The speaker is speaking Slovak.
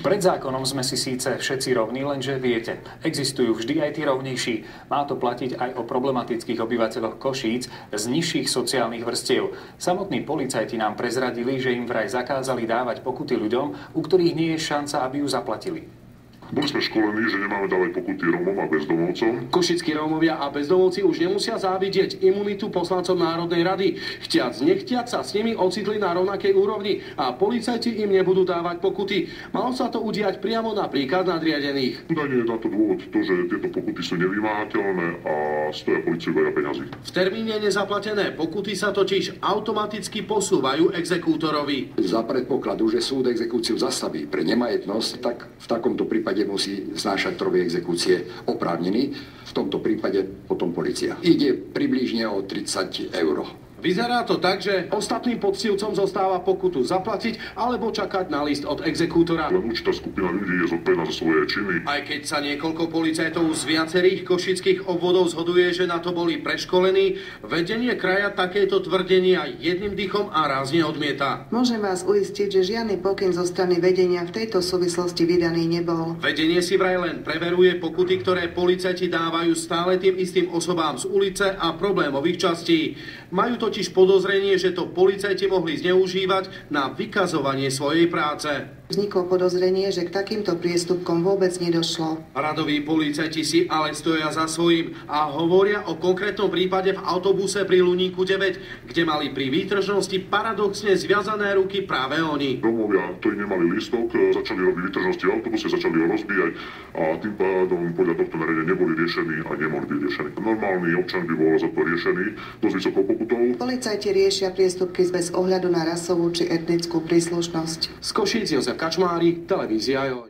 Pred zákonom sme si síce všetci rovní, lenže viete, existujú vždy aj tí rovnejší. Má to platiť aj o problematických obyvateľoch Košíc z nižších sociálnych vrstiev. Samotní policajti nám prezradili, že im vraj zakázali dávať pokuty ľuďom, u ktorých nie je šanca, aby ju zaplatili. Boli sme školení, že nemáme dávať pokuty Rómom a bezdomovcom. Košickí Rómovia a bezdomovci už nemusia závidieť imunitu poslancov Národnej rady. Chtiac nechtiac sa s nimi ocitli na rovnakej úrovni a policajti im nebudú dávať pokuty. Malo sa to udiať priamo na príkaz nadriadených. Údajne je na to dôvod to, že tieto pokuty sú nevymáhateľné a stoja políciu veľa peňazí. V termíne nezaplatené pokuty sa totiž automaticky posúvajú exekútorovi. Za predpokladu, že súd exekúciu zastaví pre nemajetnosť, tak v takomto prípade musí znášať troby exekúcie oprávnený, v tomto prípade potom polícia. Ide približne o 30 €. Vyzerá to tak, že ostatným poctivcom zostáva pokutu zaplatiť alebo čakať na list od exekútora. Len určitá skupina ľudí je zodpovedná za svoje činy. Aj keď sa niekoľko policajtov z viacerých košických obvodov zhoduje, že na to boli preškolení, vedenie kraja takéto tvrdenia jedným dýchom a rázne odmieta. Môžem vás uistiť, že žiadny pokyn zo strany vedenia v tejto súvislosti vydaný nebol. Vedenie si vraj len preveruje pokuty, ktoré policajti dávajú stále tým istým osobám z ulice a problémových častí. Majú totiž podozrenie, že to policajti mohli zneužívať na vykazovanie svojej práce. Vzniklo podozrenie, že k takýmto priestupkom vôbec nedošlo. Radoví policajti si ale stoja za svojím a hovoria o konkrétnom prípade v autobuse pri Luníku 9, kde mali pri výtržnosti paradoxne zviazané ruky práve oni. Rómovia, ktorí nemali lístok, začali robiť výtržnosti v autobuse, začali ho rozbíjať a tým pádom podľa tohto nariadenia neboli riešení a nemohli byť riešení. Normálny občan by bol za to riešený dosť vysokou pokutou. Policajti riešia priestupky bez ohľadu na rasovú či etnickú príslušnosť. Z Košíc Jozef Kačmári, televízia Joj.